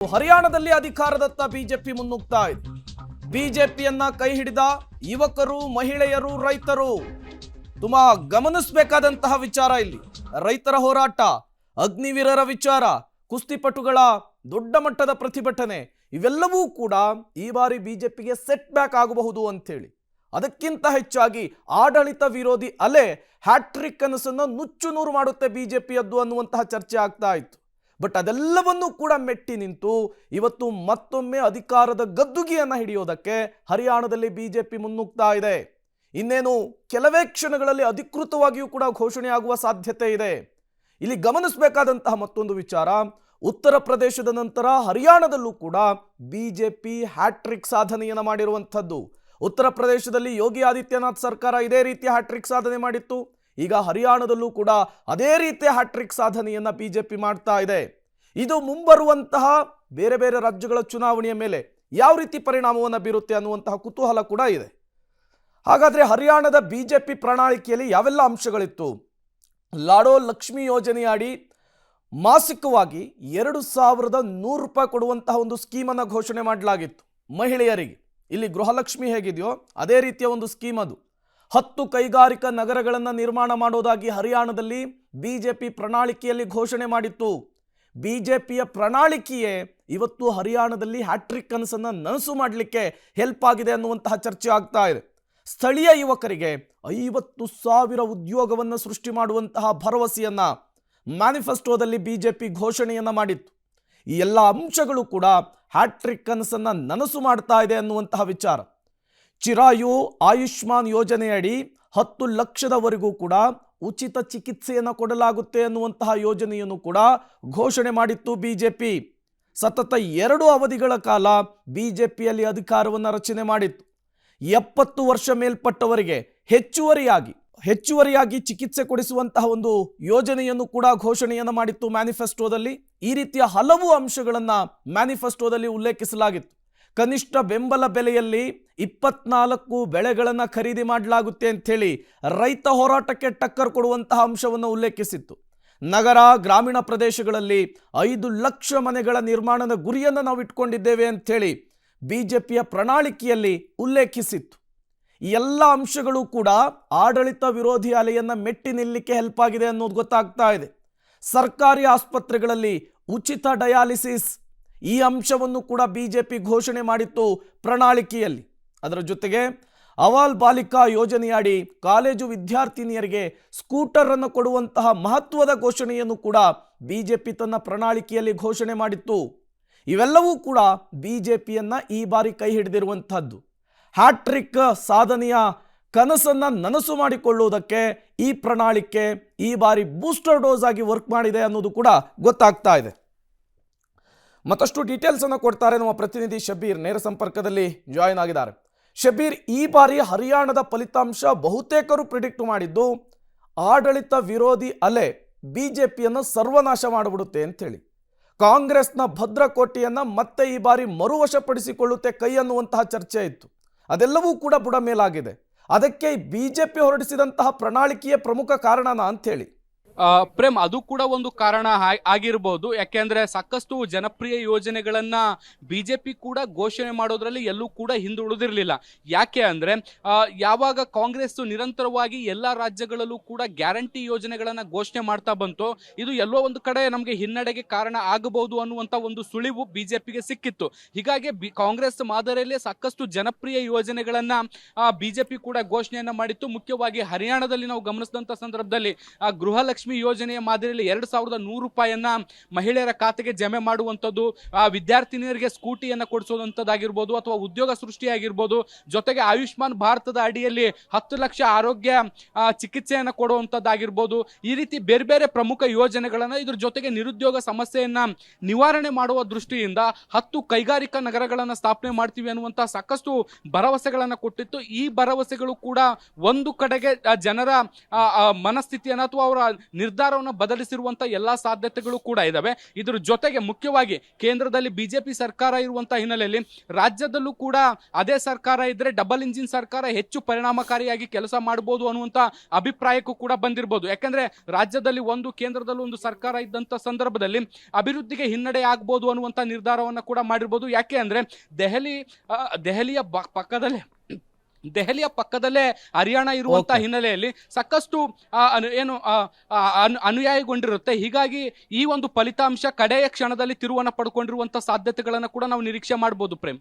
ಹರಿಯಾಣದಲ್ಲಿ ಅಧಿಕಾರದತ್ತ ಬಿಜೆಪಿ ಮುನ್ನುಗ್ತಾ ಇದೆ. ಬಿಜೆಪಿಯನ್ನ ಕೈ ಹಿಡಿದ ಯುವಕರು, ಮಹಿಳೆಯರು, ರೈತರು ತುಂಬಾ ಗಮನಿಸಬೇಕಾದಂತಹ ವಿಚಾರ ಇಲ್ಲಿ. ರೈತರ ಹೋರಾಟ, ಅಗ್ನಿವೀರರ ವಿಚಾರ, ಕುಸ್ತಿಪಟುಗಳ ದೊಡ್ಡ ಮಟ್ಟದ ಪ್ರತಿಭಟನೆ ಇವೆಲ್ಲವೂ ಕೂಡ ಈ ಬಾರಿ ಬಿಜೆಪಿಗೆ ಸೆಟ್ ಬ್ಯಾಕ್ ಆಗಬಹುದು ಅಂತೇಳಿ. ಅದಕ್ಕಿಂತ ಹೆಚ್ಚಾಗಿ ಆಡಳಿತ ವಿರೋಧಿ ಅಲೆ ಹ್ಯಾಟ್ರಿಕ್ ಕನಸನ್ನು ನುಚ್ಚು ನೂರು ಮಾಡುತ್ತೆ ಬಿಜೆಪಿಯದ್ದು ಅನ್ನುವಂತಹ ಚರ್ಚೆ ಆಗ್ತಾ ಇತ್ತು. ಬಟ್ ಅದೆಲ್ಲವನ್ನೂ ಕೂಡ ಮೆಟ್ಟಿ ನಿಂತು ಇವತ್ತು ಮತ್ತೊಮ್ಮೆ ಅಧಿಕಾರದ ಗದ್ದುಗೆಯನ್ನು ಹಿಡಿಯೋದಕ್ಕೆ ಹರಿಯಾಣದಲ್ಲಿ ಬಿಜೆಪಿ ಮುನ್ನುಗ್ತಾ ಇದೆ. ಇನ್ನೇನು ಕೆಲವೇ ಕ್ಷಣಗಳಲ್ಲಿ ಅಧಿಕೃತವಾಗಿಯೂ ಕೂಡ ಘೋಷಣೆ ಆಗುವ ಸಾಧ್ಯತೆ ಇದೆ. ಇಲ್ಲಿ ಗಮನಿಸಬೇಕಾದಂತಹ ಮತ್ತೊಂದು ವಿಚಾರ, ಉತ್ತರ ಪ್ರದೇಶದ ನಂತರ ಹರಿಯಾಣದಲ್ಲೂ ಕೂಡ ಬಿಜೆಪಿ ಹ್ಯಾಟ್ರಿಕ್ ಸಾಧನೆಯನ್ನು ಮಾಡಿರುವಂಥದ್ದು. ಉತ್ತರ ಪ್ರದೇಶದಲ್ಲಿ ಯೋಗಿ ಆದಿತ್ಯನಾಥ್ ಸರ್ಕಾರ ಇದೇ ರೀತಿಯ ಹ್ಯಾಟ್ರಿಕ್ ಸಾಧನೆ ಮಾಡಿತ್ತು. ಈಗ ಹರಿಯಾಣದಲ್ಲೂ ಕೂಡ ಅದೇ ರೀತಿಯ ಹ್ಯಾಟ್ರಿಕ್ ಸಾಧನೆಯನ್ನ ಬಿಜೆಪಿ ಮಾಡ್ತಾ ಇದೆ. ಇದು ಮುಂಬರುವಂತಹ ಬೇರೆ ಬೇರೆ ರಾಜ್ಯಗಳ ಚುನಾವಣೆಯ ಮೇಲೆ ಯಾವ ರೀತಿ ಪರಿಣಾಮವನ್ನು ಬೀರುತ್ತೆ ಅನ್ನುವಂತಹ ಕುತೂಹಲ ಕೂಡ ಇದೆ. ಹಾಗಾದ್ರೆ ಹರಿಯಾಣದ ಬಿಜೆಪಿ ಪ್ರಣಾಳಿಕೆಯಲ್ಲಿ ಯಾವೆಲ್ಲ ಅಂಶಗಳಿತ್ತು? ಲಾಡೋ ಲಕ್ಷ್ಮಿ ಯೋಜನೆಯಡಿ ಮಾಸಿಕವಾಗಿ 2100 ರೂಪಾಯಿ ಕೊಡುವಂತಹ ಒಂದು ಸ್ಕೀಮನ್ನು ಘೋಷಣೆ ಮಾಡಲಾಗಿತ್ತು ಮಹಿಳೆಯರಿಗೆ. ಇಲ್ಲಿ ಗೃಹಲಕ್ಷ್ಮಿ ಹೇಗಿದೆಯೋ ಅದೇ ರೀತಿಯ ಒಂದು ಸ್ಕೀಮ್ ಅದು. 10 ಕೈಗಾರಿಕಾ ನಗರಗಳನ್ನು ನಿರ್ಮಾಣ ಮಾಡೋದಾಗಿ ಹರಿಯಾಣದಲ್ಲಿ ಬಿಜೆಪಿ ಪ್ರಣಾಳಿಕೆಯಲ್ಲಿ ಘೋಷಣೆ ಮಾಡಿತ್ತು. ಬಿಜೆಪಿಯ ಪ್ರಣಾಳಿಕೆಯೇ ಇವತ್ತು ಹರಿಯಾಣದಲ್ಲಿ ಹ್ಯಾಟ್ರಿಕ್ ಕನಸನ್ನು ನನಸು ಮಾಡಲಿಕ್ಕೆ ಹೆಲ್ಪ್ ಆಗಿದೆ ಅನ್ನುವಂತಹ ಚರ್ಚೆ ಆಗ್ತಾ ಇದೆ. ಸ್ಥಳೀಯ ಯುವಕರಿಗೆ 50,000 ಉದ್ಯೋಗವನ್ನು ಸೃಷ್ಟಿ ಮಾಡುವಂತಹ ಭರವಸೆಯನ್ನ ಮ್ಯಾನಿಫೆಸ್ಟೋದಲ್ಲಿ ಬಿಜೆಪಿ ಘೋಷಣೆಯನ್ನ ಮಾಡಿತ್ತು. ಈ ಎಲ್ಲ ಅಂಶಗಳು ಕೂಡ ಹ್ಯಾಟ್ರಿಕ್ ಕನಸನ್ನು ನನಸು ಮಾಡ್ತಾ ಇದೆ ಅನ್ನುವಂತಹ ವಿಚಾರ. ಚಿರಾಯು ಆಯುಷ್ಮಾನ್ ಯೋಜನೆಯಡಿ 10 ಲಕ್ಷದವರೆಗೂ ಕೂಡ ಉಚಿತ ಚಿಕಿತ್ಸೆಯನ್ನು ಕೊಡಲಾಗುತ್ತೆ ಅನ್ನುವಂತಹ ಯೋಜನೆಯನ್ನು ಕೂಡ ಘೋಷಣೆ ಮಾಡಿತ್ತು ಬಿಜೆಪಿ. ಸತತ 2 ಅವಧಿಗಳ ಕಾಲ ಬಿಜೆಪಿಯಲ್ಲಿ ಅಧಿಕಾರವನ್ನು ರಚನೆ ಮಾಡಿತ್ತು. 70 ವರ್ಷ ಮೇಲ್ಪಟ್ಟವರಿಗೆ ಹೆಚ್ಚುವರಿಯಾಗಿ ಚಿಕಿತ್ಸೆ ಕೊಡಿಸುವಂತಹ ಒಂದು ಯೋಜನೆಯನ್ನು ಕೂಡ ಘೋಷಣೆಯನ್ನು ಮಾಡಿತ್ತು ಮ್ಯಾನಿಫೆಸ್ಟೋದಲ್ಲಿ. ಈ ರೀತಿಯ ಹಲವು ಅಂಶಗಳನ್ನು ಮ್ಯಾನಿಫೆಸ್ಟೋದಲ್ಲಿ ಉಲ್ಲೇಖಿಸಲಾಗಿತ್ತು. ಕನಿಷ್ಠ ಬೆಂಬಲ ಬೆಲೆಯಲ್ಲಿ 24 ಬೆಳೆಗಳನ್ನು ಖರೀದಿ ಮಾಡಲಾಗುತ್ತೆ ಅಂಥೇಳಿ ರೈತ ಹೋರಾಟಕ್ಕೆ ಟಕ್ಕರ್ ಕೊಡುವಂತಹ ಅಂಶವನ್ನು ಉಲ್ಲೇಖಿಸಿತ್ತು. ನಗರ ಗ್ರಾಮೀಣ ಪ್ರದೇಶಗಳಲ್ಲಿ 5 ಲಕ್ಷ ಮನೆಗಳ ನಿರ್ಮಾಣದ ಗುರಿಯನ್ನು ನಾವು ಇಟ್ಕೊಂಡಿದ್ದೇವೆ ಅಂಥೇಳಿ ಬಿಜೆಪಿಯ ಪ್ರಣಾಳಿಕೆಯಲ್ಲಿ ಉಲ್ಲೇಖಿಸಿತ್ತು. ಈ ಎಲ್ಲ ಅಂಶಗಳು ಕೂಡ ಆಡಳಿತ ವಿರೋಧಿ ಅಲೆಯನ್ನು ಮೆಟ್ಟಿ ನಿಲ್ಲಕ್ಕೆ ಹೆಲ್ಪ್ ಆಗಿದೆ ಅನ್ನೋದು ಗೊತ್ತಾಗ್ತಾ ಇದೆ. ಸರ್ಕಾರಿ ಆಸ್ಪತ್ರೆಗಳಲ್ಲಿ ಉಚಿತ ಡಯಾಲಿಸಿಸ್ ಈ ಅಂಶವನ್ನು ಕೂಡ ಬಿಜೆಪಿ ಘೋಷಣೆ ಮಾಡಿತ್ತು ಪ್ರಣಾಳಿಕೆಯಲ್ಲಿ. ಅದರ ಜೊತೆಗೆ ಅವಾಲ್ ಬಾಲಿಕಾ ಯೋಜನೆಯಡಿ ಕಾಲೇಜು ವಿದ್ಯಾರ್ಥಿನಿಯರಿಗೆ ಸ್ಕೂಟರ್ ಅನ್ನು ಕೊಡುವಂತಹ ಮಹತ್ವದ ಘೋಷಣೆಯನ್ನು ಕೂಡ ಬಿಜೆಪಿ ತನ್ನ ಪ್ರಣಾಳಿಕೆಯಲ್ಲಿ ಘೋಷಣೆ ಮಾಡಿತ್ತು. ಇವೆಲ್ಲವೂ ಕೂಡ ಬಿಜೆಪಿಯನ್ನ ಈ ಬಾರಿ ಕೈ ಹಿಡಿದಿರುವಂತಹದ್ದು. ಹ್ಯಾಟ್ರಿಕ್ ಸಾಧನೆಯ ಕನಸನ್ನು ನನಸು ಮಾಡಿಕೊಳ್ಳುವುದಕ್ಕೆ ಈ ಪ್ರಣಾಳಿಕೆ ಈ ಬಾರಿ ಬೂಸ್ಟರ್ ಡೋಸ್ ಆಗಿ ವರ್ಕ್ ಮಾಡಿದೆ ಅನ್ನೋದು ಕೂಡ ಗೊತ್ತಾಗ್ತಾ ಇದೆ. ಮತ್ತಷ್ಟು ಡೀಟೇಲ್ಸ್ ಅನ್ನು ಕೊಡ್ತಾರೆ ನಮ್ಮ ಪ್ರತಿನಿಧಿ ಶಬೀರ್, ನೇರ ಸಂಪರ್ಕದಲ್ಲಿ ಜಾಯಿನ್ ಆಗಿದ್ದಾರೆ. ಶಬೀರ್, ಈ ಬಾರಿ ಹರಿಯಾಣದ ಫಲಿತಾಂಶ ಬಹುತೇಕರು ಪ್ರಿಡಿಕ್ಟ್ ಮಾಡಿದ್ದು ಆಡಳಿತ ವಿರೋಧಿ ಅಲೆ ಬಿಜೆಪಿಯನ್ನು ಸರ್ವನಾಶ ಮಾಡಿಬಿಡುತ್ತೆ ಅಂತೇಳಿ. ಕಾಂಗ್ರೆಸ್ನ ಭದ್ರಕೋಟೆಯನ್ನು ಮತ್ತೆ ಈ ಬಾರಿ ಮರುವಶಪಡಿಸಿಕೊಳ್ಳುತ್ತೆ ಕೈ ಅನ್ನುವಂತಹ ಚರ್ಚೆ ಇತ್ತು. ಅದೆಲ್ಲವೂ ಕೂಡ ಬುಡ ಮೇಲಾಗಿದೆ. ಅದಕ್ಕೆ ಬಿಜೆಪಿ ಹೊರಡಿಸಿದಂತಹ ಪ್ರಣಾಳಿಕೆಯೇ ಪ್ರಮುಖ ಕಾರಣನಾ ಅಂಥೇಳಿ. ಪ್ರೇಮ್, ಅದು ಕೂಡ ಒಂದು ಕಾರಣ ಆಗಿರ್ಬೋದು. ಯಾಕೆಂದ್ರೆ ಸಾಕಷ್ಟು ಜನಪ್ರಿಯ ಯೋಜನೆಗಳನ್ನ ಬಿಜೆಪಿ ಕೂಡ ಘೋಷಣೆ ಮಾಡೋದ್ರಲ್ಲಿ ಎಲ್ಲೂ ಕೂಡ ಹಿಂದುಳಿದಿರಲಿಲ್ಲ. ಯಾಕೆ ಅಂದ್ರೆ ಯಾವಾಗ ಕಾಂಗ್ರೆಸ್ ನಿರಂತರವಾಗಿ ಎಲ್ಲಾ ರಾಜ್ಯಗಳಲ್ಲೂ ಕೂಡ ಗ್ಯಾರಂಟಿ ಯೋಜನೆಗಳನ್ನ ಘೋಷಣೆ ಮಾಡ್ತಾ ಬಂತು, ಇದು ಎಲ್ಲೋ ಒಂದು ಕಡೆ ನಮಗೆ ಹಿನ್ನಡೆಗೆ ಕಾರಣ ಆಗಬಹುದು ಅನ್ನುವಂತ ಒಂದು ಸುಳಿವು ಬಿಜೆಪಿಗೆ ಸಿಕ್ಕಿತ್ತು. ಹೀಗಾಗಿ ಕಾಂಗ್ರೆಸ್ ಮಾದರಿಯಲ್ಲಿ ಸಾಕಷ್ಟು ಜನಪ್ರಿಯ ಯೋಜನೆಗಳನ್ನ ಬಿಜೆಪಿ ಕೂಡ ಘೋಷಣೆಯನ್ನ ಮಾಡಿತ್ತು. ಮುಖ್ಯವಾಗಿ ಹರಿಯಾಣದಲ್ಲಿ ನಾವು ಗಮನಿಸಿದಂತ ಸಂದರ್ಭದಲ್ಲಿ ಗೃಹಲಕ್ಷ್ಮಿ ಯೋಜನೆಯ ಮಾದರಿಯಲ್ಲಿ 2100 ರೂಪಾಯಿಯನ್ನ ಮಹಿಳೆಯರ ಖಾತೆಗೆ ಜಮೆ ಮಾಡುವಂಥದ್ದು, ವಿದ್ಯಾರ್ಥಿನಿಯರಿಗೆ ಸ್ಕೂಟಿಯನ್ನ ಕೊಡಿಸುವಂಥದ್ದಾಗಿರ್ಬೋದು ಅಥವಾ ಉದ್ಯೋಗ ಸೃಷ್ಟಿಯಾಗಿರ್ಬೋದು, ಜೊತೆಗೆ ಆಯುಷ್ಮಾನ್ ಭಾರತದ ಅಡಿಯಲ್ಲಿ 10 ಲಕ್ಷ ಆರೋಗ್ಯ ಚಿಕಿತ್ಸೆಯನ್ನು ಕೊಡುವಂಥದ್ದಾಗಿರ್ಬೋದು. ಈ ರೀತಿ ಬೇರೆ ಬೇರೆ ಪ್ರಮುಖ ಯೋಜನೆಗಳನ್ನ, ಇದ್ರ ಜೊತೆಗೆ ನಿರುದ್ಯೋಗ ಸಮಸ್ಯೆಯನ್ನ ನಿವಾರಣೆ ಮಾಡುವ ದೃಷ್ಟಿಯಿಂದ 10 ಕೈಗಾರಿಕಾ ನಗರಗಳನ್ನು ಸ್ಥಾಪನೆ ಮಾಡ್ತೀವಿ ಅನ್ನುವಂತಹ ಸಾಕಷ್ಟು ಭರವಸೆಗಳನ್ನ ಕೊಟ್ಟಿತ್ತು. ಈ ಭರವಸೆಗಳು ಕೂಡ ಒಂದು ಕಡೆಗೆ ಜನರ ಮನಸ್ಥಿತಿಯನ್ನು ಅಥವಾ ಅವರ ನಿರ್ಧಾರವನ್ನು ಬದಲಿಸಿರುವಂತ ಎಲ್ಲಾ ಸಾಧ್ಯತೆಗಳು ಕೂಡ ಇದಾವೆ. ಇದ್ರ ಜೊತೆಗೆ ಮುಖ್ಯವಾಗಿ ಕೇಂದ್ರದಲ್ಲಿ ಬಿಜೆಪಿ ಸರ್ಕಾರ ಇರುವಂತಹ ಹಿನ್ನೆಲೆಯಲ್ಲಿ ರಾಜ್ಯದಲ್ಲೂ ಕೂಡ ಅದೇ ಸರ್ಕಾರ ಇದ್ರೆ ಡಬಲ್ ಇಂಜಿನ್ ಸರ್ಕಾರ ಹೆಚ್ಚು ಪರಿಣಾಮಕಾರಿಯಾಗಿ ಕೆಲಸ ಮಾಡಬಹುದು ಅನ್ನುವಂತ ಅಭಿಪ್ರಾಯಕ್ಕೂ ಕೂಡ ಬಂದಿರಬಹುದು. ಯಾಕಂದ್ರೆ ರಾಜ್ಯದಲ್ಲಿ ಒಂದು, ಕೇಂದ್ರದಲ್ಲಿ ಒಂದು ಸರ್ಕಾರ ಇದ್ದಂತ ಸಂದರ್ಭದಲ್ಲಿ ಅಭಿವೃದ್ಧಿಗೆ ಹಿನ್ನಡೆ ಆಗ್ಬೋದು ಅನ್ನುವಂತ ನಿರ್ಧಾರವನ್ನ ಕೂಡ ಮಾಡಿರ್ಬೋದು. ಯಾಕೆ ಅಂದ್ರೆ ದೆಹಲಿಯ ಪಕ್ಕದಲ್ಲೇ ಹರಿಯಾಣ ಇರುವಂತಹ ಹಿನ್ನೆಲೆಯಲ್ಲಿ ಸಾಕಷ್ಟು ಅನುಯಾಯಿಗೊಂಡಿರುತ್ತೆ. ಹೀಗಾಗಿ ಈ ಒಂದು ಫಲಿತಾಂಶ ಕಡೆಯ ಕ್ಷಣದಲ್ಲಿ ತಿರುವನ್ನ ಪಡ್ಕೊಂಡಿರುವಂತಹ ಸಾಧ್ಯತೆಗಳನ್ನ ಕೂಡ ನಾವು ನಿರೀಕ್ಷೆ ಮಾಡಬಹುದು ಪ್ರೇಮ್.